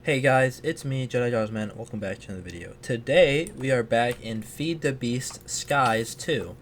Hey guys, it's me, Jedi Jarsman. Welcome back to another video. Today, we are back in Feed the Beast Skies 2.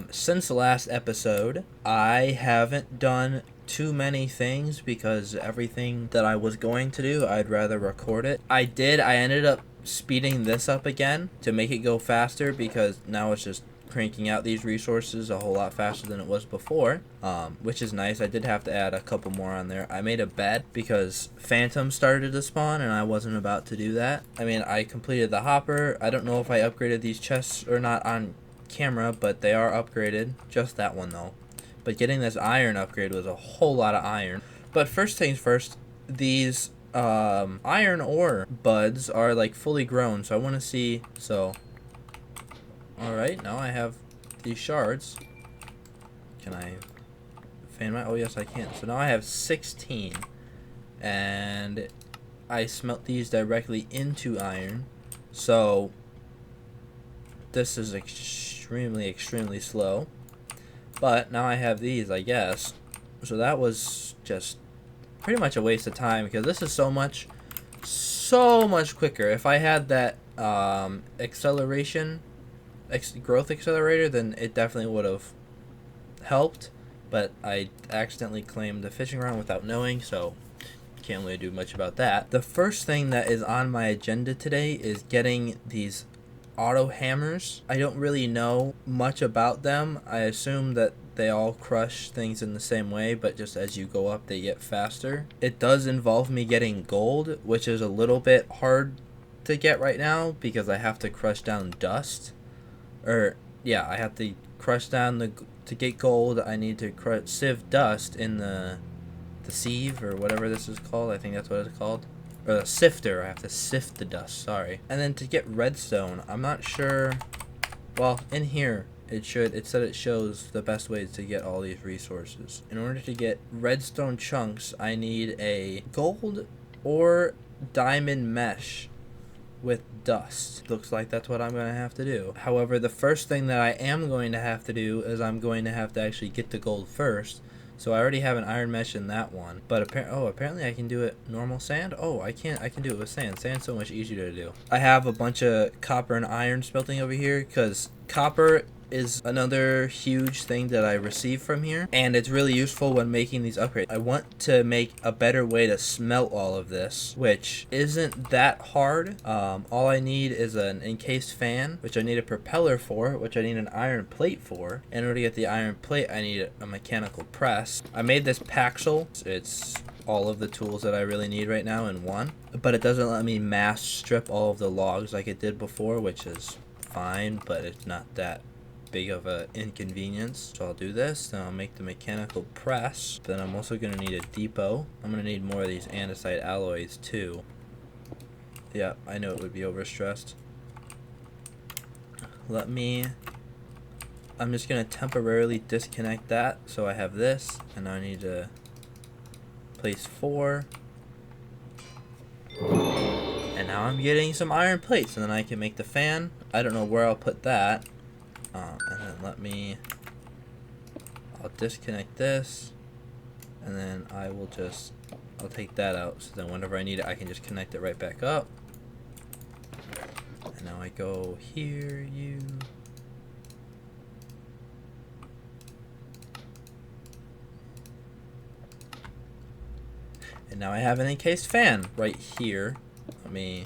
Since the last episode, I haven't done too many things because everything that I was going to do, I'd rather record it. I ended up speeding this up again to make it go faster because now it's just cranking out these resources a whole lot faster than it was before, which is nice. I did have to add a couple more on there. I made a bet because phantoms started to spawn and I wasn't about to do that. I mean, I completed the hopper. I don't know if I upgraded these chests or not on camera, but they are upgraded. Just that one though. But getting this iron upgrade was a whole lot of iron. But first things first, these iron ore buds are like fully grown, so I want to see. Alright, now I have these shards. Can I fan my... Oh, yes, I can. So now I have 16. And I smelt these directly into iron. So this is extremely slow. But now I have these, I guess. So that was just pretty much a waste of time because this is so much quicker. If I had that growth accelerator, then it definitely would have helped, but I accidentally claimed the fishing ground without knowing, so can't really do much about that. The first thing that is on my agenda today is getting these auto hammers. I don't really know much about them. I assume that they all crush things in the same way, but just as you go up they get faster. It does involve me getting gold, which is a little bit hard to get right now because I have to crush down dust. I have to crush down to get gold. I need to sieve dust in the sieve or whatever this is called. I think that's what it's called. Or the sifter. I have to sift the dust, sorry. And then to get redstone, I'm not sure. Well, in here it said it shows the best ways to get all these resources. In order to get redstone chunks, I need a gold or diamond mesh with dust. Looks like that's what I'm going to have to do. However, the first thing that I am going to have to do is I'm going to have to actually get the gold first. So I already have an iron mesh in that one. But apparently I can do it normal sand. Oh, I can do it with sand. Sand's so much easier to do. I have a bunch of copper and iron smelting over here because copper is another huge thing that I receive from here, and it's really useful when making these upgrades. I want to make a better way to smelt all of this, which isn't that hard. All I need is an encased fan, which I need a propeller for, which I need an iron plate for. In order to get the iron plate, I need a mechanical press. I made this paxel. It's all of the tools that I really need right now in one, but it doesn't let me mass strip all of the logs like it did before, which is fine, but it's not that big of a inconvenience. So I'll do this, then I'll make the mechanical press. Then I'm also going to need a depot. I'm going to need more of these andesite alloys too. Yeah, I know it would be overstressed. I'm just going to temporarily disconnect that, so I have this, and I need to place 4. And now I'm getting some iron plates, and then I can make the fan. I don't know where I'll put that. And then I'll disconnect this, and then I'll take that out, so then whenever I need it I can just connect it right back up. And now I go here, and now I have an encased fan right here. Let me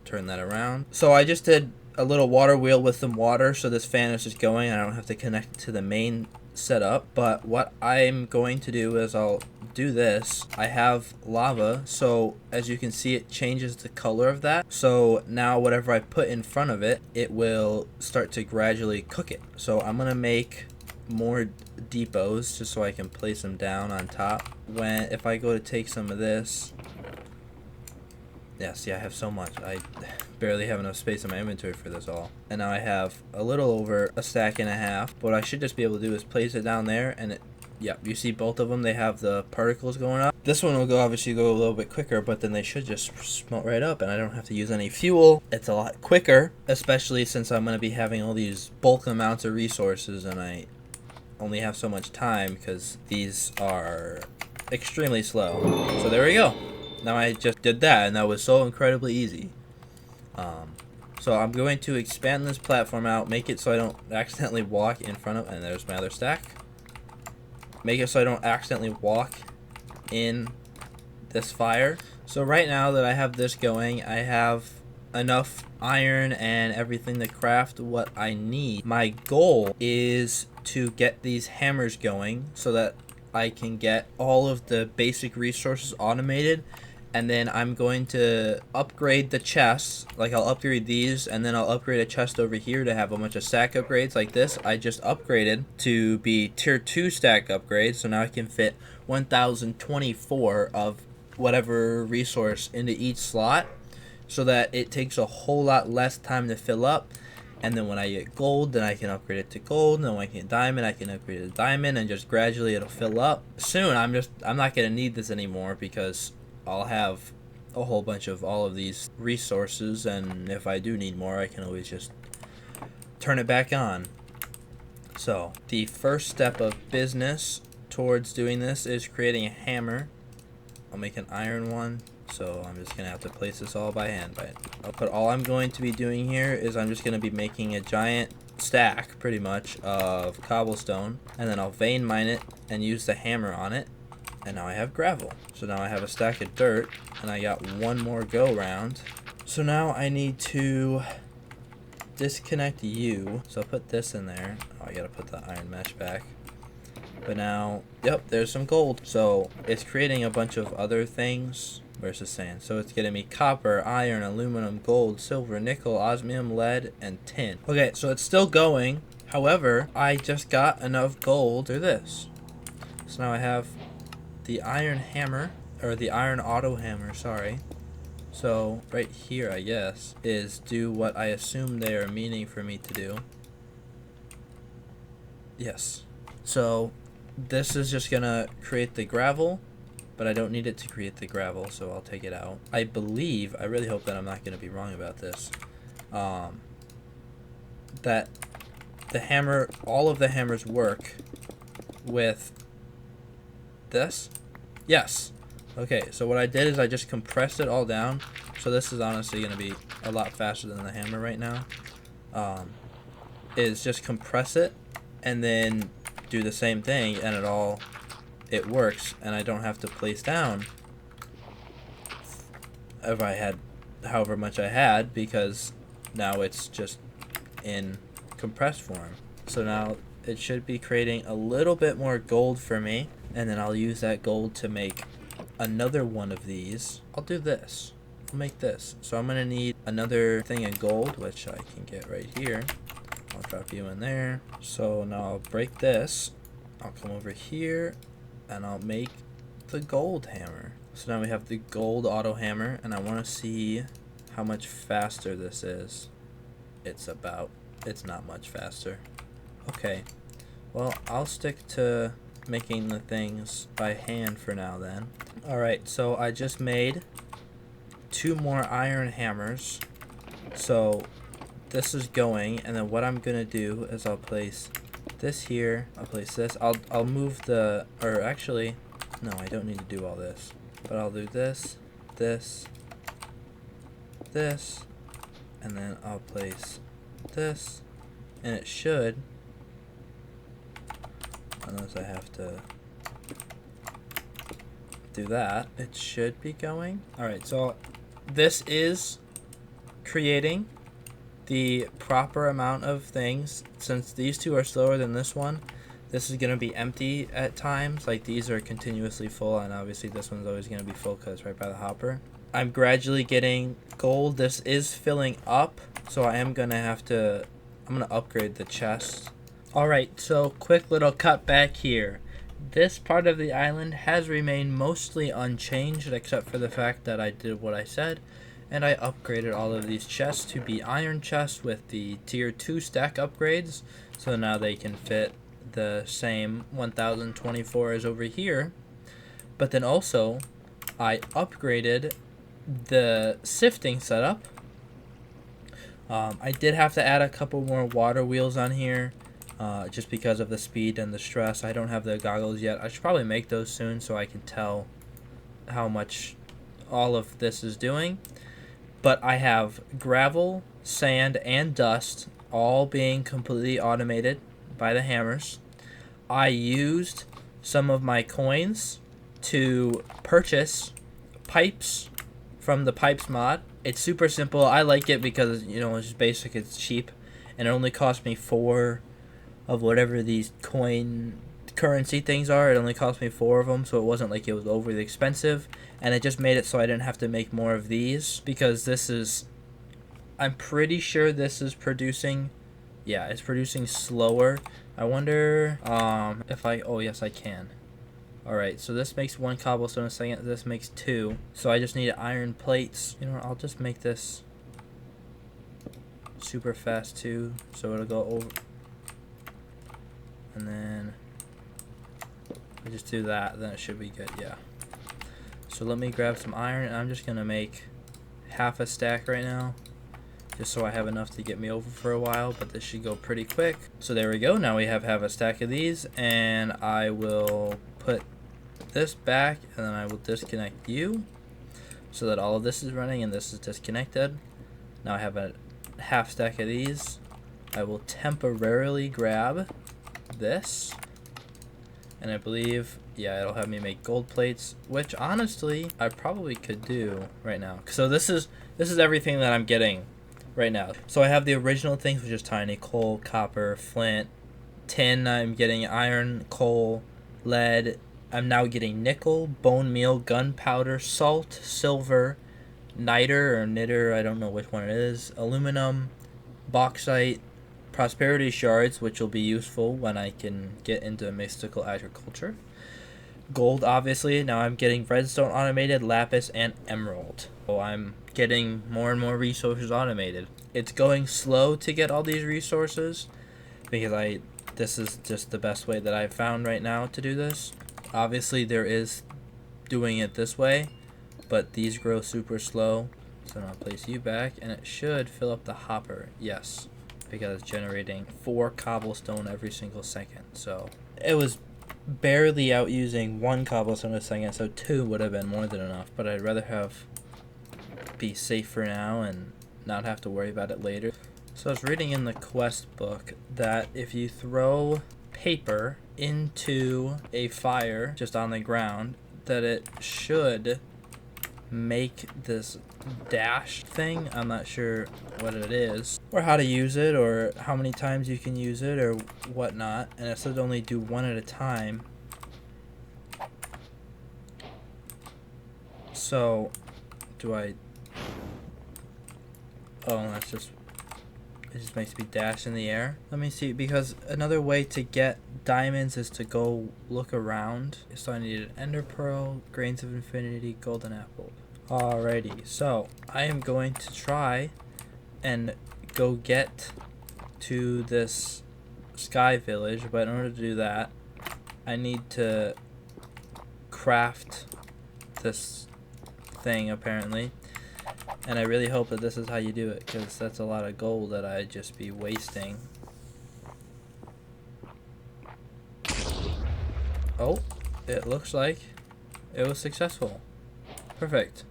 turn that around. So I just did a little water wheel with some water, so this fan is just going and I don't have to connect it to the main setup. But what I'm going to do is I'll do this. I have lava, so as you can see it changes the color of that. So now whatever I put in front of it, it will start to gradually cook it. So I'm gonna make more depots just so I can place them down on top. If I go to take some of this, yeah, see, I have so much. I barely have enough space in my inventory for this all. And now I have a little over a stack and a half. What I should just be able to do is place it down there, and you see both of them, they have the particles going up. This one will obviously go a little bit quicker, but then they should just smelt right up, and I don't have to use any fuel. It's a lot quicker, especially since I'm going to be having all these bulk amounts of resources, and I only have so much time because these are extremely slow. So there we go. now I just did that, and that was so incredibly easy. So I'm going to expand this platform out, make it so I don't accidentally walk in front of, and there's my other stack. Make it so I don't accidentally walk in this fire. So right now that I have this going, I have enough iron and everything to craft what I need. My goal is to get these hammers going so that I can get all of the basic resources automated, and then I'm going to upgrade the chests. Like, I'll upgrade these, and then I'll upgrade a chest over here to have a bunch of stack upgrades like this. I just upgraded to be tier 2 stack upgrades, so now I can fit 1024 of whatever resource into each slot, so that it takes a whole lot less time to fill up. And then when I get gold, then I can upgrade it to gold. And then when I get diamond, I can upgrade it to diamond, and just gradually it'll fill up. Soon, I'm not gonna need this anymore because I'll have a whole bunch of all of these resources, and if I do need more, I can always just turn it back on. So the first step of business towards doing this is creating a hammer. I'll make an iron one. So I'm just going to have to place this all by hand. But all I'm going to be doing here is I'm just going to be making a giant stack, pretty much, of cobblestone. And then I'll vein mine it and use the hammer on it. And now I have gravel. So now I have a stack of dirt, and I got one more go round. So now I need to disconnect you. So I'll put this in there. Oh, I got to put the iron mesh back. But now, yep, there's some gold. So it's creating a bunch of other things. Where's it saying? So it's getting me copper, iron, aluminum, gold, silver, nickel, osmium, lead, and tin. Okay, so it's still going. However, I just got enough gold through this. So now I have the iron hammer, or the iron auto hammer, sorry. So right here, I guess, is do what I assume they are meaning for me to do. Yes. So this is just gonna create the gravel, but I don't need it to create the gravel, so I'll take it out. I believe, I really hope that I'm not going to be wrong about this, that the hammer, all of the hammers work with this. Yes. Okay, so what I did is I just compressed it all down, so this is honestly going to be a lot faster than the hammer right now. Is just compress it and then do the same thing, and it works, and I don't have to place down if I had however much I had, because now it's just in compressed form. So now it should be creating a little bit more gold for me, and then I'll use that gold to make another one of these. I'll do this. I'll make this. So I'm gonna need another thing of gold, which I can get right here. I'll drop you in there. So now I'll break this. I'll come over here, and I'll make the gold hammer. So now we have the gold auto hammer, and I want to see how much faster this is. It's not much faster. Okay, well, I'll stick to making the things by hand for now then. Alright, so I just made 2 more iron hammers. So this is going, and then what I'm gonna do is I'll place this here, I'll place this, I'll move the, or actually, no, I don't need to do all this, but I'll do this, this, this, and then I'll place this, and it should, unless I have to do that, it should be going. Alright, so this is creating the proper amount of things. Since these two are slower than this one, this is going to be empty at times. Like, these are continuously full, and obviously this one's always going to be full because it's right by the hopper. I'm gradually getting gold. This is filling up, so I'm going to upgrade the chest. Alright, so quick little cut back here. This part of the island has remained mostly unchanged, except for the fact that I did what I said, and I upgraded all of these chests to be iron chests with the tier 2 stack upgrades, so now they can fit the same 1024 as over here. But then also, I upgraded the sifting setup. I did have to add a couple more water wheels on here, just because of the speed and the stress. I don't have the goggles yet. I should probably make those soon so I can tell how much all of this is doing. But I have gravel, sand, and dust all being completely automated by the hammers. I used some of my coins to purchase pipes from the pipes mod. It's super simple. I like it because, you know, it's just basic, it's cheap, and it only cost me 4 of whatever these coin currency things are. It only cost me 4 of them, so it wasn't like it was overly expensive, and it just made it so I didn't have to make more of these, because this is, I'm pretty sure this is producing, yeah, it's producing slower. I wonder if I, oh yes I can. Alright, so this makes 1 cobblestone a second, this makes 2, so I just need iron plates. You know what, I'll just make this super fast too, so it'll go over, and then I just do that, then it should be good, yeah. So let me grab some iron, and I'm just gonna make half a stack right now, just so I have enough to get me over for a while, but this should go pretty quick. So there we go, now we have half a stack of these, and I will put this back, and then I will disconnect you, so that all of this is running and this is disconnected. Now I have a half stack of these. I will temporarily grab this, and I believe, yeah, it'll have me make gold plates, which honestly I probably could do right now. So this is everything that I'm getting right now. So I have the original things, which is tiny coal, copper, flint, tin. I'm getting iron, coal, lead. I'm now getting nickel, bone meal, gunpowder, salt, silver, niter or knitter, I don't know which one it is, aluminum, bauxite, prosperity shards, which will be useful when I can get into mystical agriculture. Gold, obviously. Now I'm getting redstone automated, lapis, and emerald. So I'm getting more and more resources automated. It's going slow to get all these resources because this is just the best way that I've found right now to do this. Obviously there is doing it this way, but these grow super slow. So I'll place you back, and it should fill up the hopper. Yes, because it's generating 4 cobblestone every single second. So it was barely out using 1 cobblestone a second, so 2 would have been more than enough, but I'd rather be safe for now and not have to worry about it later. So I was reading in the quest book that if you throw paper into a fire just on the ground, that it should make this dash thing. I'm not sure what it is or how to use it or how many times you can use it or whatnot, and it said only do 1 at a time. So do I, oh, that's just, it just makes me dash in the air. Let me see, because another way to get diamonds is to go look around. So I needed ender pearl, grains of infinity, golden apple. Alrighty, so I am going to try and go get to this sky village, but in order to do that, I need to craft this thing apparently, and I really hope that this is how you do it, because that's a lot of gold that I'd just be wasting. Oh, it looks like it was successful. Perfect.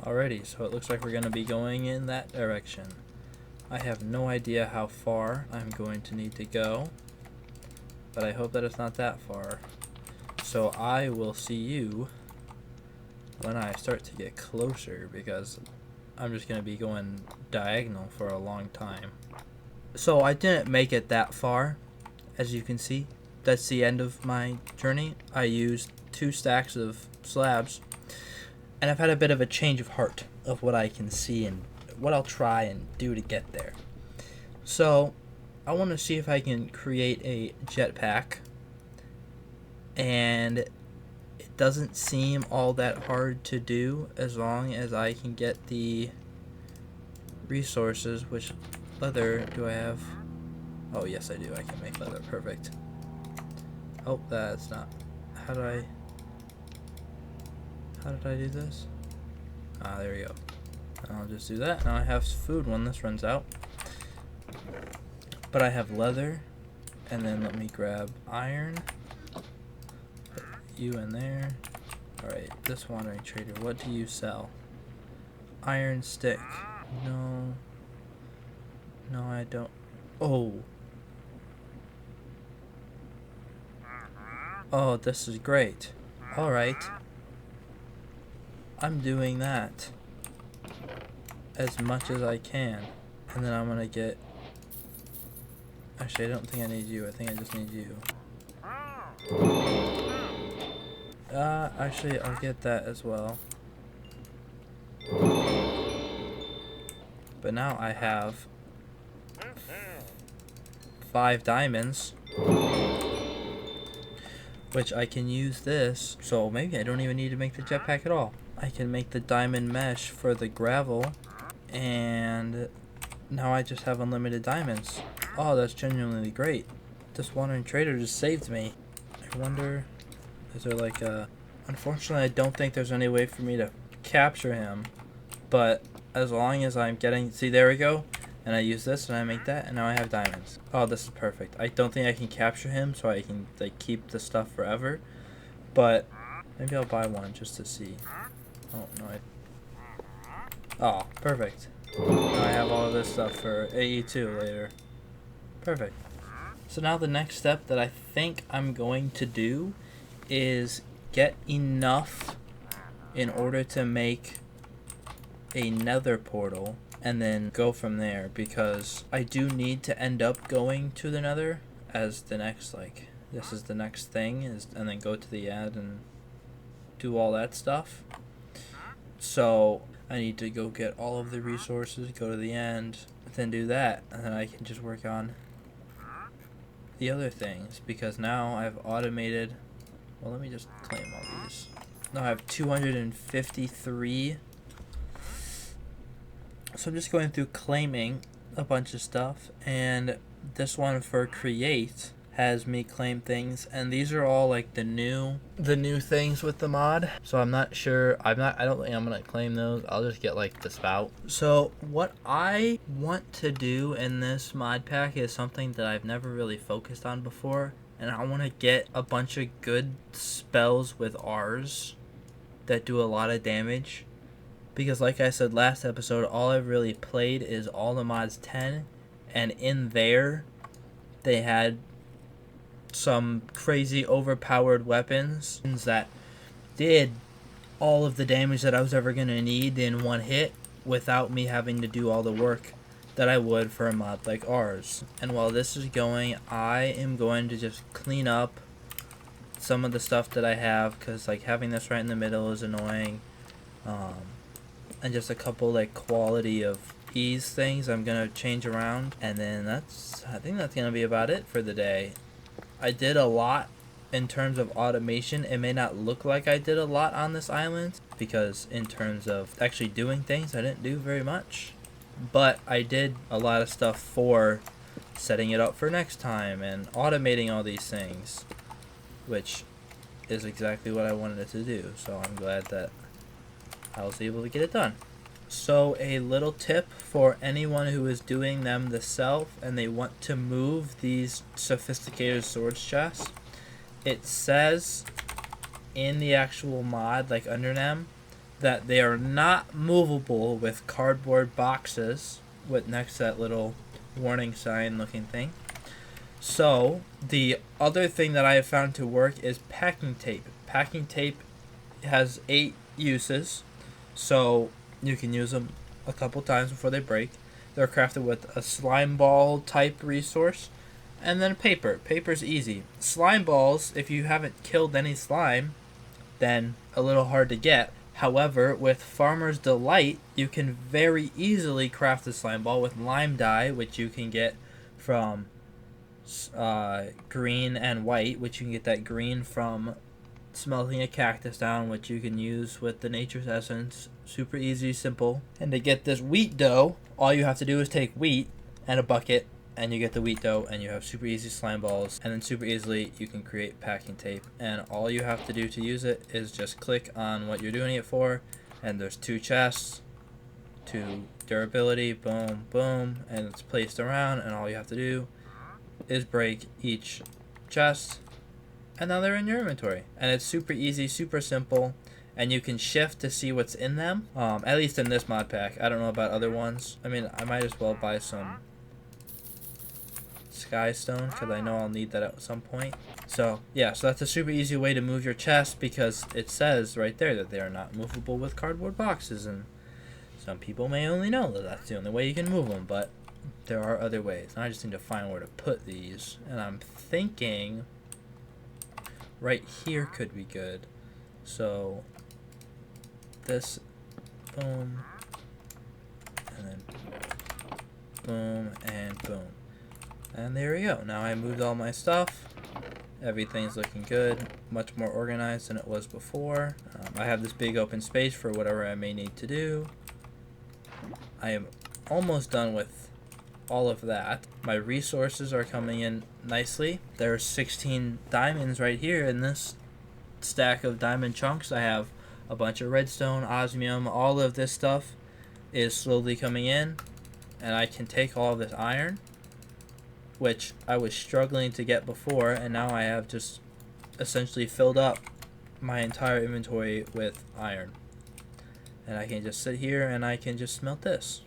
Alrighty, so it looks like we're going to be going in that direction. I have no idea how far I'm going to need to go, but I hope that it's not that far. So I will see you when I start to get closer, because I'm just going to be going diagonal for a long time. So I didn't make it that far, as you can see. That's the end of my journey. I used 2 stacks of slabs, and I've had a bit of a change of heart of what I can see and what I'll try and do to get there. So I want to see if I can create a jetpack, and it doesn't seem all that hard to do as long as I can get the resources. Which leather do I have? Oh yes, I do. I can make leather. Perfect. Oh, that's not. How did I do this? Ah, there we go. I'll just do that. Now I have food when this runs out. But I have leather, and then let me grab iron. you in there. Alright, this wandering trader, what do you sell? Iron stick. No. No, I don't. Oh. Oh, this is great. Alright. I'm doing that as much as I can. And then I'm gonna get... Actually, I don't think I need you. I think I just need you. Actually, I'll get that as well. But now I have 5 diamonds, which I can use this. So maybe I don't even need to make the jetpack at all. I can make the diamond mesh for the gravel, and now I just have unlimited diamonds. Oh, that's genuinely great. This wandering trader just saved me. I wonder, is there like a... Unfortunately, I don't think there's any way for me to capture him, but as long as I'm getting... See, there we go. And I use this and I make that, and now I have diamonds. Oh, this is perfect. I don't think I can capture him, so I can like keep the stuff forever, but maybe I'll buy one just to see. Oh, no, oh, perfect. Now I have all of this stuff for AE2 later. Perfect. So now the next step that I think I'm going to do is get enough in order to make a nether portal and then go from there, because I do need to end up going to the nether as the next, like, this is the next thing, is, and then go to the end and do all that stuff. So I need to go get all of the resources, go to the end, then do that, and then I can just work on the other things, because now I've automated... Well, let me just claim all these. Now I have 253. So I'm just going through claiming a bunch of stuff, and this one for create has me claim things, and these are all like the new things with the mod. So I'm not sure, I don't think I'm gonna claim those. I'll just get like the spout. So what I want to do in this mod pack is something that I've never really focused on before, and I want to get a bunch of good spells with R's that do a lot of damage. Because like I said last episode, all I've really played is all the mods 10, and in there they had some crazy overpowered weapons that did all of the damage that I was ever going to need in one hit without me having to do all the work that I would for a mod like ours. And while this is going, I am going to just clean up some of the stuff that I have, because like having this right in the middle is annoying. And just a couple like quality of ease things I'm gonna change around, and then I think that's gonna be about it for the day. I did a lot in terms of automation. It may not look like I did a lot on this island, because in terms of actually doing things, I didn't do very much, but I did a lot of stuff for setting it up for next time and automating all these things, which is exactly what I wanted it to do. So I'm glad that I was able to get it done. So a little tip for anyone who is doing them themselves and they want to move these sophisticated swords chests, it says in the actual mod, like under them, that they are not movable with cardboard boxes with next to that little warning sign looking thing. So the other thing that I have found to work is packing tape. Packing tape has 8 uses. So you can use them a couple times before they break. They're crafted with a slime ball type resource, and then paper. Paper's easy. Slime balls, if you haven't killed any slime, then a little hard to get. However, with Farmer's Delight, you can very easily craft a slime ball with lime dye, which you can get from green and white, which you can get that green from smelting a cactus down, which you can use with the nature's essence. Super easy, simple. And to get this wheat dough, all you have to do is take wheat and a bucket, and you get the wheat dough, and you have super easy slime balls. And then super easily you can create packing tape, and all you have to do to use it is just click on what you're doing it for, and there's 2 chests, 2 durability, boom, boom, and it's placed around, and all you have to do is break each chest, and now they're in your inventory. And it's super easy, super simple, and you can shift to see what's in them, at least in this mod pack. I don't know about other ones. I mean, I might as well buy some sky stone because I know I'll need that at some point. So yeah, so that's a super easy way to move your chest, because it says right there that they are not movable with cardboard boxes, and some people may only know that that's the only way you can move them, but there are other ways. And I just need to find where to put these, and I'm thinking right here could be good. So this, boom, and then boom and boom. And there we go. Now I moved all my stuff. Everything's looking good. Much more organized than it was before. I have this big open space for whatever I may need to do. I am almost done with all of that. My resources are coming in nicely. There are 16 diamonds right here in this stack of diamond chunks. I have a bunch of redstone, osmium, all of this stuff is slowly coming in. And I can take all of this iron, which I was struggling to get before, and now I have just essentially filled up my entire inventory with iron. And I can just sit here and I can just smelt this.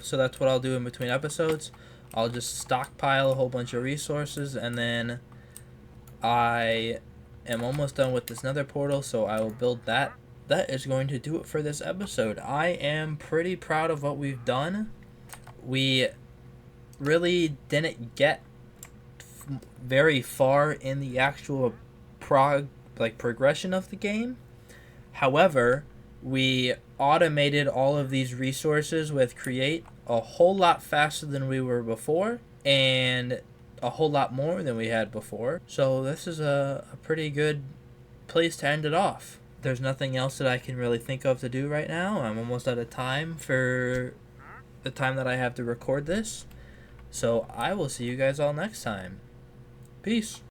So that's what I'll do in between episodes. I'll just stockpile a whole bunch of resources, and then I am almost done with this nether portal, so I will build that. That is going to do it for this episode. I am pretty proud of what we've done. We really didn't get very far in the actual progression of the game. However, we automated all of these resources with Create a whole lot faster than we were before, and a whole lot more than we had before. So this is a pretty good place to end it off. There's nothing else that I can really think of to do right now. I'm almost out of time for the time that I have to record this. So I will see you guys all next time. Peace.